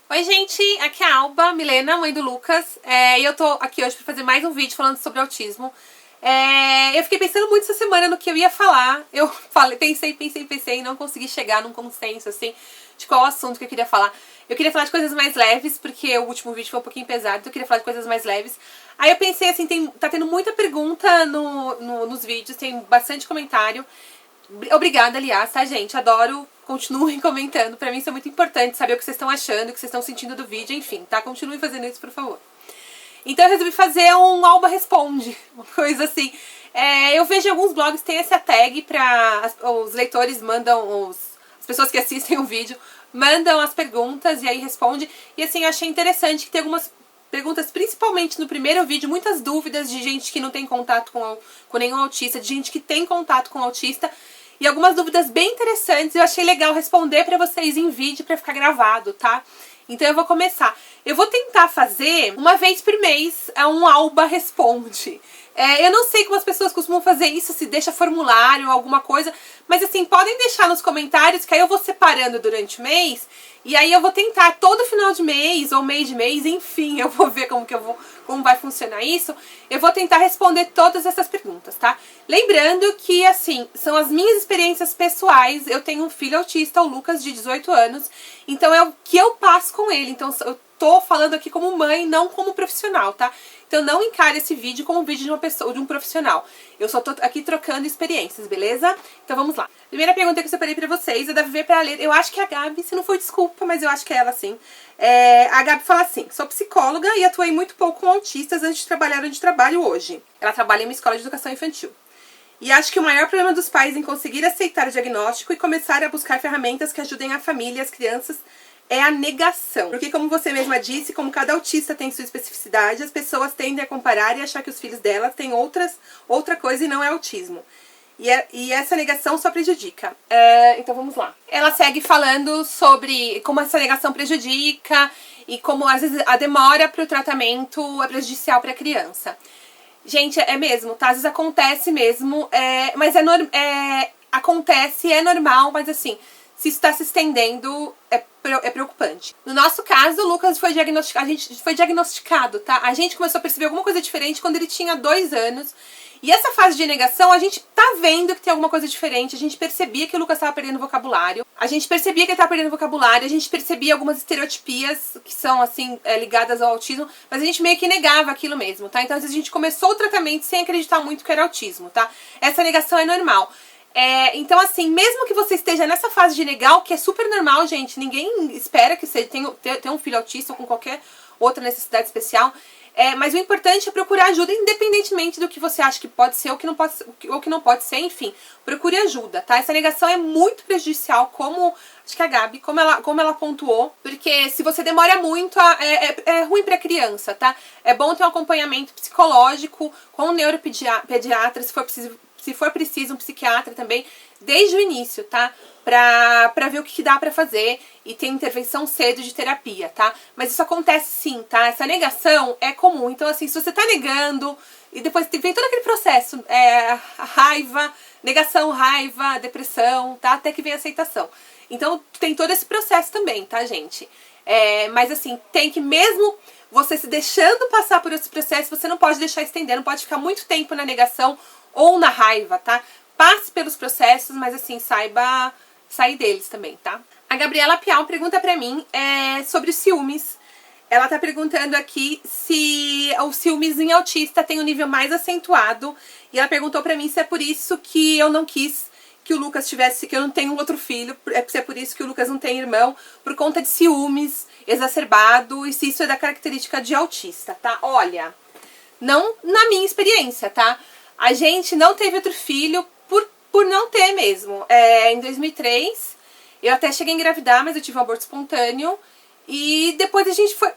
Oi gente, aqui é a Alba Milena, mãe do Lucas, e eu tô aqui hoje pra fazer mais um vídeo falando sobre autismo. Eu fiquei pensando muito essa semana no que eu ia falar, pensei e não consegui chegar num consenso, assim, de qual assunto que eu queria falar. Eu queria falar de coisas mais leves, porque o último vídeo foi um pouquinho pesado, então eu queria falar de coisas mais leves. Aí eu pensei assim, tá tendo muita pergunta nos vídeos, tem bastante comentário. Obrigada, aliás, tá, gente? Adoro. Continuem comentando. Pra mim isso é muito importante, saber o que vocês estão achando, o que vocês estão sentindo do vídeo, enfim, tá? Continuem fazendo isso, por favor. Então eu resolvi fazer um Alba Responde, uma coisa assim. Eu vejo em alguns blogs, tem essa tag pra... Os leitores mandam, as pessoas que assistem o vídeo, mandam as perguntas e aí responde. E assim, eu achei interessante que tem algumas perguntas, principalmente no primeiro vídeo, muitas dúvidas de gente que não tem contato com nenhum autista, de gente que tem contato com autista. E algumas dúvidas bem interessantes, eu achei legal responder pra vocês em vídeo pra ficar gravado, tá? Então eu vou começar. Eu vou tentar fazer uma vez por mês um Alba Responde. Eu não sei como as pessoas costumam fazer isso, se deixa formulário ou alguma coisa, mas assim, podem deixar nos comentários que aí eu vou separando durante o mês, e aí eu vou tentar todo final de mês ou meio de mês, enfim, eu vou ver como vai funcionar isso. Eu vou tentar responder todas essas perguntas, tá? Lembrando que, assim, são as minhas experiências pessoais. Eu tenho um filho autista, o Lucas, de 18 anos, então é o que eu passo com ele. Então eu tô falando aqui como mãe, não como profissional, tá? Então não encare esse vídeo como um vídeo de uma pessoa, de um profissional. Eu só tô aqui trocando experiências, beleza? Então vamos lá. Primeira pergunta que eu separei pra vocês é da Viver pra Ler. Eu acho que é a Gabi, se não for desculpa, mas eu acho que é ela sim. A Gabi fala assim: sou psicóloga e atuei muito pouco com autistas antes de trabalhar onde trabalho hoje. Ela trabalha em uma escola de educação infantil. E acho que o maior problema dos pais em conseguir aceitar o diagnóstico e começar a buscar ferramentas que ajudem a família e as crianças é a negação. Porque, como você mesma disse, como cada autista tem sua especificidade, as pessoas tendem a comparar e achar que os filhos delas têm outra coisa e não é autismo. E essa negação só prejudica. Então vamos lá. Ela segue falando sobre como essa negação prejudica e como às vezes a demora para o tratamento é prejudicial para a criança. Gente, é mesmo, tá? Às vezes acontece mesmo, mas acontece, é normal, mas assim, se isso tá se estendendo, é preocupante. No nosso caso, o Lucas foi diagnosticado, a gente foi diagnosticado, tá? A gente começou a perceber alguma coisa diferente quando ele tinha 2 anos. E essa fase de negação, a gente tá vendo que tem alguma coisa diferente. A gente percebia que o Lucas tava perdendo vocabulário. A gente percebia que ele tava perdendo vocabulário. A gente percebia algumas estereotipias que são, assim, ligadas ao autismo. Mas a gente meio que negava aquilo mesmo, tá? Então, às vezes, a gente começou o tratamento sem acreditar muito que era autismo, tá? Essa negação é normal. Então, assim, mesmo que você esteja nessa fase de negar, o que é super normal, gente. Ninguém espera que você tenha um filho autista ou com qualquer outra necessidade especial. Mas o importante é procurar ajuda, independentemente do que você acha que pode ser ou que não pode ser, enfim. Procure ajuda, tá? Essa negação é muito prejudicial, como acho que a Gabi, como ela pontuou, porque se você demora muito, é ruim pra criança, tá? É bom ter um acompanhamento psicológico com um neuropediatra, se for preciso um psiquiatra também, desde o início, tá? Pra ver o que dá pra fazer e ter intervenção cedo de terapia, tá? Mas isso acontece sim, tá? Essa negação é comum. Então, assim, se você tá negando e depois vem todo aquele processo, a raiva, negação, raiva, depressão, tá? Até que vem a aceitação. Então, tem todo esse processo também, tá, gente? Mas, assim, tem que mesmo você se deixando passar por esse processo, você não pode deixar estender, não pode ficar muito tempo na negação ou na raiva, tá? Passe pelos processos, mas, assim, saiba sair deles também, tá? A Gabriela Pial pergunta pra mim sobre os ciúmes. Ela tá perguntando aqui se o ciúmes em autista tem um nível mais acentuado. E ela perguntou pra mim se é por isso que eu não quis que o Lucas tivesse, que eu não tenho outro filho, se é por isso que o Lucas não tem irmão, por conta de ciúmes exacerbado, e se isso é da característica de autista, tá? Olha, não na minha experiência, tá? A gente não teve outro filho por não ter mesmo. Em 2003, eu até cheguei a engravidar, mas eu tive um aborto espontâneo. E depois a gente foi...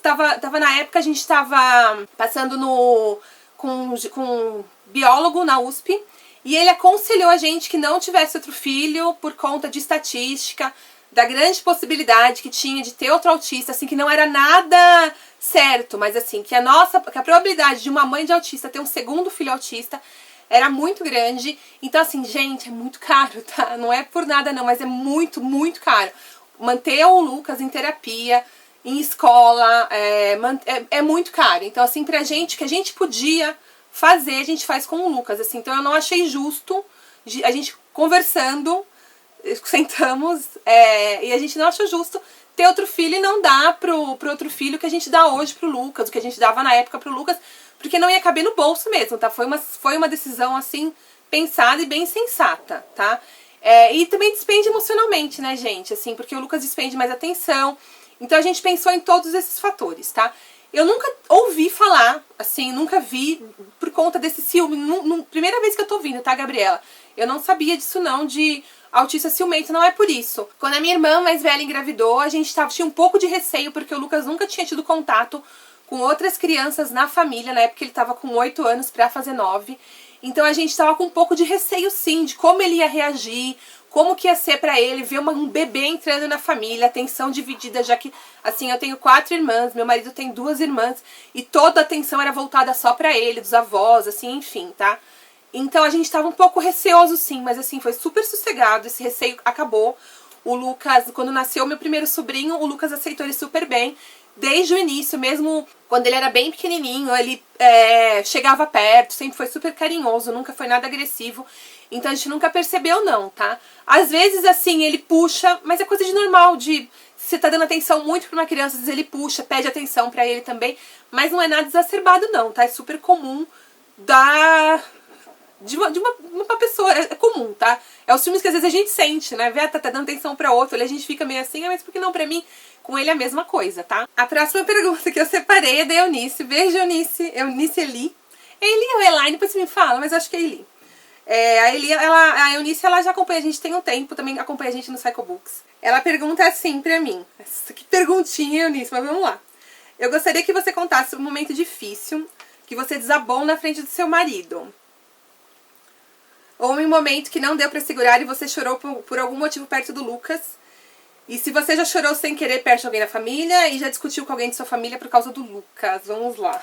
tava na época, a gente tava passando com um biólogo na USP. E ele aconselhou a gente que não tivesse outro filho por conta de estatística, da grande possibilidade que tinha de ter outro autista, assim, que não era nada certo, mas assim, que a probabilidade de uma mãe de autista ter um segundo filho autista era muito grande. Então, assim, gente, é muito caro, tá? Não é por nada não, mas é muito, muito caro. manter o Lucas em terapia, em escola, é muito caro. Então, assim, pra gente, o que a gente podia fazer, a gente faz com o Lucas, assim. Então, eu não achei justo, a gente conversando, sentamos, e a gente não achou justo ter outro filho e não dar pro outro filho o que a gente dá hoje pro Lucas, o que a gente dava na época pro Lucas, porque não ia caber no bolso mesmo, tá? Foi uma decisão, assim, pensada e bem sensata, tá? E também despende emocionalmente, né, gente? Assim, porque o Lucas despende mais atenção. Então a gente pensou em todos esses fatores, tá? Eu nunca ouvi falar, assim, nunca vi por conta desse ciúme. Primeira vez que eu tô ouvindo, tá, Gabriela? Eu não sabia disso não, de autista ciumento, não é por isso. Quando a minha irmã mais velha engravidou, a gente tinha um pouco de receio, porque o Lucas nunca tinha tido contato com outras crianças na família, na época ele tava com 8 anos pra fazer 9. Então a gente tava com um pouco de receio sim, de como ele ia reagir, como que ia ser pra ele ver um bebê entrando na família, atenção dividida, já que, assim, eu tenho 4 irmãs, meu marido tem 2 irmãs, e toda a atenção era voltada só pra ele, dos avós, assim, enfim, tá? Então a gente tava um pouco receoso sim, mas assim, foi super sossegado, esse receio acabou. O Lucas, quando nasceu meu primeiro sobrinho, o Lucas aceitou ele super bem. Desde o início, mesmo quando ele era bem pequenininho, ele chegava perto, sempre foi super carinhoso, nunca foi nada agressivo. Então a gente nunca percebeu não, tá? Às vezes, assim, ele puxa, mas é coisa de normal, de você tá dando atenção muito pra uma criança, às vezes ele puxa, pede atenção pra ele também, mas não é nada exacerbado não, tá? É super comum de uma pessoa, é comum, tá? É os filmes que às vezes a gente sente, né? Vê, tá dando atenção pra outro, e a gente fica meio assim, mas por que não pra mim? Com ele é a mesma coisa, tá? A próxima pergunta que eu separei é da Eunice. Beijo, Eunice. Eunice Eli. Eli ou Elaine, depois você me fala, mas acho que é Eli. A Eunice, ela já acompanha a gente tem um tempo, também acompanha a gente no Psychobooks. Ela pergunta assim pra mim. Que perguntinha, Eunice, mas vamos lá. Eu gostaria que você contasse um momento difícil que você desabou na frente do seu marido. Ou um momento que não deu pra segurar e você chorou por algum motivo perto do Lucas. E se você já chorou sem querer perto de alguém da família e já discutiu com alguém de sua família por causa do Lucas. Vamos lá.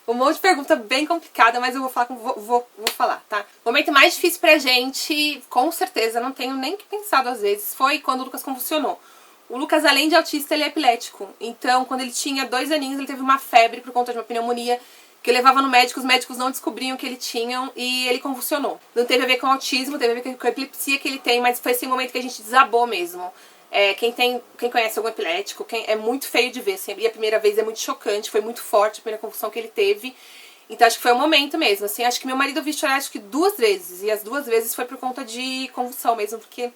Um monte de pergunta bem complicada, mas eu vou falar, tá? O momento mais difícil pra gente, com certeza, não tenho nem que pensado às vezes, foi quando o Lucas convulsionou. O Lucas, além de autista, ele é epilético. Então, quando ele tinha 2 aninhos, ele teve uma febre por conta de uma pneumonia que levava no médico, os médicos não descobriam que ele tinha e ele convulsionou. Não teve a ver com autismo, teve a ver com a epilepsia que ele tem, mas foi esse momento que a gente desabou mesmo. Quem conhece algum epilético, é muito feio de ver, assim, e a primeira vez é muito chocante, foi muito forte a primeira convulsão que ele teve. Então acho que foi o momento mesmo, assim, acho que meu marido viu chorar acho que 2 vezes, e as 2 vezes foi por conta de convulsão mesmo, porque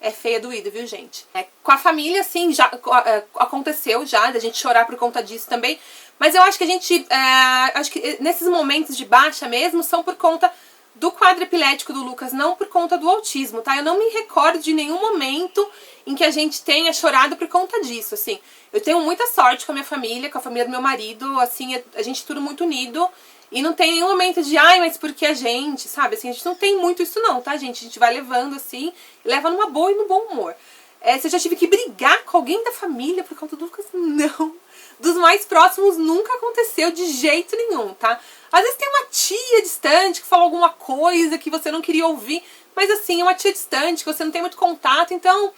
é feia doído, viu, gente? Com a família, assim, já aconteceu já, da gente chorar por conta disso também. Mas eu acho que a gente, acho que nesses momentos de baixa mesmo, são por conta do quadro epilético do Lucas, não por conta do autismo, tá? Eu não me recordo de nenhum momento em que a gente tenha chorado por conta disso, assim. Eu tenho muita sorte com a minha família, com a família do meu marido, assim, a gente tudo muito unido. E não tem nenhum momento de, ai, mas por que a gente, sabe? Assim, a gente não tem muito isso não, tá, gente? A gente vai levando, assim, leva numa boa e no bom humor. Se eu já tive que brigar com alguém da família por conta do Lucas, não. Dos mais próximos nunca aconteceu de jeito nenhum, tá? Às vezes tem uma tia distante que fala alguma coisa que você não queria ouvir, mas assim, é uma tia distante que você não tem muito contato, então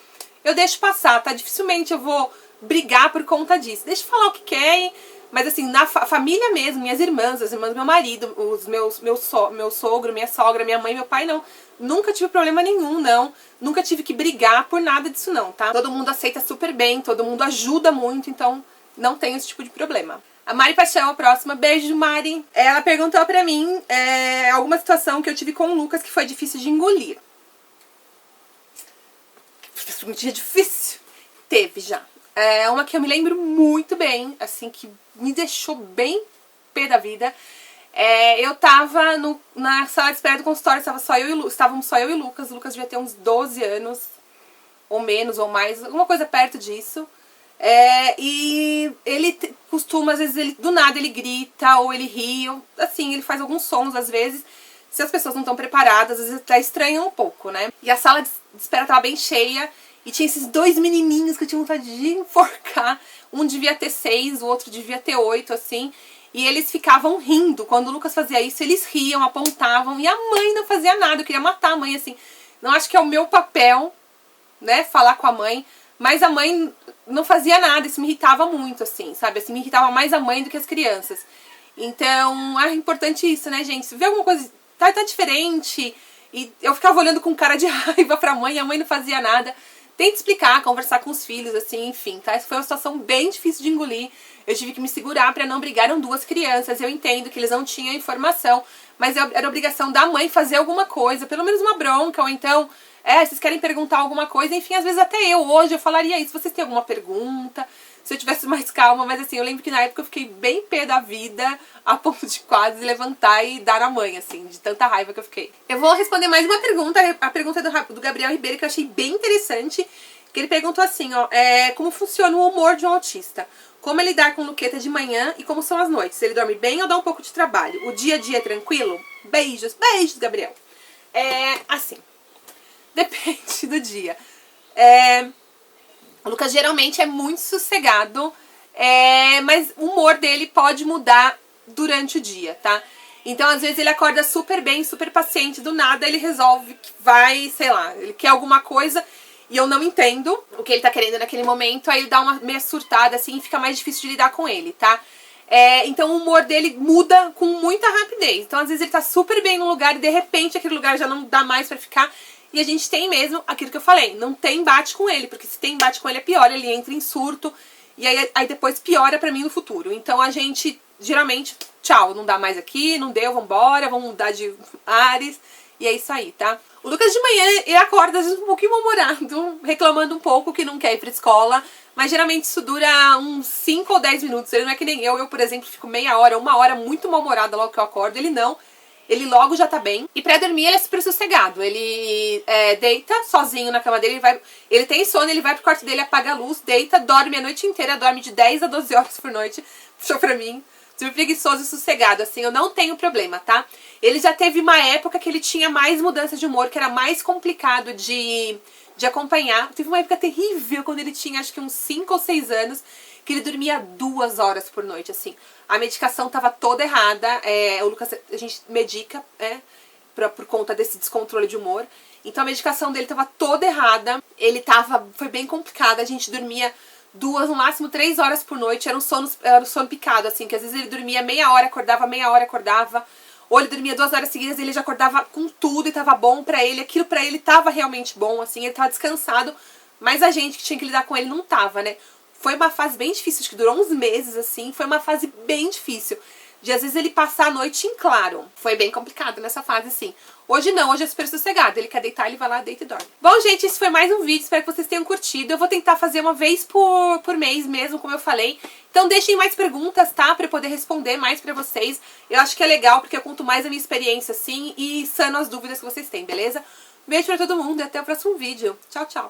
eu deixo passar, tá? Dificilmente eu vou brigar por conta disso. Deixa eu falar o que quer, mas assim, na família mesmo, minhas irmãs, as irmãs do meu marido, meu sogro, minha sogra, minha mãe, meu pai, não. Nunca tive problema nenhum, não. Nunca tive que brigar por nada disso, não, tá? Todo mundo aceita super bem, todo mundo ajuda muito, então não tem esse tipo de problema. A Mari Paixão, a próxima. Beijo, Mari. Ela perguntou pra mim alguma situação que eu tive com o Lucas que foi difícil de engolir. Um dia difícil? Teve já. Uma que eu me lembro muito bem, assim, que me deixou bem pé da vida. Eu tava na sala de espera do consultório, estávamos só eu e o Lucas. O Lucas devia ter uns 12 anos, ou menos, ou mais, alguma coisa perto disso. E ele costuma, às vezes, do nada ele grita, ou ele ri, ou, assim, ele faz alguns sons, às vezes. Se as pessoas não estão preparadas, às vezes até estranham um pouco, né? E a sala de espera tava bem cheia, e tinha esses 2 menininhos que eu tinha vontade de enforcar. Um devia ter 6, o outro devia ter 8, assim. E eles ficavam rindo. Quando o Lucas fazia isso, eles riam, apontavam. E a mãe não fazia nada. Eu queria matar a mãe, assim. Não acho que é o meu papel né, falar com a mãe, mas a mãe não fazia nada, isso me irritava muito, assim, sabe? Assim, me irritava mais a mãe do que as crianças. Então, é importante isso, né, gente? Se vê alguma coisa, tá diferente, e eu ficava olhando com cara de raiva pra mãe, e a mãe não fazia nada. Tenta explicar, conversar com os filhos, assim, enfim, tá? Essa foi uma situação bem difícil de engolir. Eu tive que me segurar pra não brigar, eram duas crianças. Eu entendo que eles não tinham informação, mas era obrigação da mãe fazer alguma coisa, pelo menos uma bronca, ou então, vocês querem perguntar alguma coisa, enfim, às vezes até eu hoje eu falaria isso. Vocês têm alguma pergunta? Se eu tivesse mais calma, mas assim, eu lembro que na época eu fiquei bem pé da vida, a ponto de quase levantar e dar a mãe, assim, de tanta raiva que eu fiquei. Eu vou responder mais uma pergunta, a pergunta do Gabriel Ribeiro, que eu achei bem interessante, que ele perguntou assim, ó, como funciona o humor de um autista? Como é lidar com Luqueta de manhã e como são as noites? Ele dorme bem ou dá um pouco de trabalho? O dia a dia é tranquilo? Beijos, beijos, Gabriel. Assim, depende do dia. O Lucas geralmente é muito sossegado, mas o humor dele pode mudar durante o dia, tá? Então, às vezes, ele acorda super bem, super paciente, do nada ele resolve que vai, sei lá, ele quer alguma coisa e eu não entendo o que ele tá querendo naquele momento, aí ele dá uma meia surtada, assim, e fica mais difícil de lidar com ele, tá? Então, o humor dele muda com muita rapidez. Então, às vezes, ele tá super bem num lugar e, de repente, aquele lugar já não dá mais pra ficar. E a gente tem mesmo aquilo que eu falei, não tem embate com ele, porque se tem embate com ele é pior, ele entra em surto, e aí depois piora pra mim no futuro. Então a gente, geralmente, tchau, não dá mais aqui, não deu, vambora, vamos mudar de ares, e é isso aí, tá? O Lucas de manhã, ele acorda às vezes um pouquinho mal-humorado, reclamando um pouco que não quer ir pra escola, mas geralmente isso dura uns 5 ou 10 minutos, ele não é que nem eu, por exemplo, fico meia hora, uma hora muito mal-humorada logo que eu acordo, ele não. Ele logo já tá bem. E pra dormir ele é super sossegado. Ele deita sozinho na cama dele. Ele tem sono, ele vai pro quarto dele, apaga a luz, deita, dorme a noite inteira. Dorme de 10 a 12 horas por noite. Puxou pra mim. Super preguiçoso e sossegado. Assim, eu não tenho problema, tá? Ele já teve uma época que ele tinha mais mudança de humor, que era mais complicado de acompanhar. Teve uma época terrível, quando ele tinha acho que uns 5 ou 6 anos, que ele dormia 2 horas por noite, assim. A medicação tava toda errada, o Lucas, a gente medica, por conta desse descontrole de humor. Então a medicação dele tava toda errada, foi bem complicado, a gente dormia 2, no máximo 3 horas por noite, era um sono picado, assim, que às vezes ele dormia meia hora, acordava, ou ele dormia 2 horas seguidas e ele já acordava com tudo e tava bom pra ele, aquilo pra ele tava realmente bom, assim, ele tava descansado, mas a gente que tinha que lidar com ele não tava, né? Foi uma fase bem difícil, acho que durou uns meses, assim, foi uma fase bem difícil. De às vezes ele passar a noite em claro. Foi bem complicado nessa fase, assim. Hoje não, hoje é super sossegado. Ele quer deitar, ele vai lá, deita e dorme. Bom, gente, esse foi mais um vídeo, espero que vocês tenham curtido. Eu vou tentar fazer uma vez por mês mesmo, como eu falei. Então deixem mais perguntas, tá? Pra eu poder responder mais pra vocês. Eu acho que é legal, porque eu conto mais a minha experiência, assim, e sano as dúvidas que vocês têm, beleza? Beijo pra todo mundo e até o próximo vídeo. Tchau, tchau.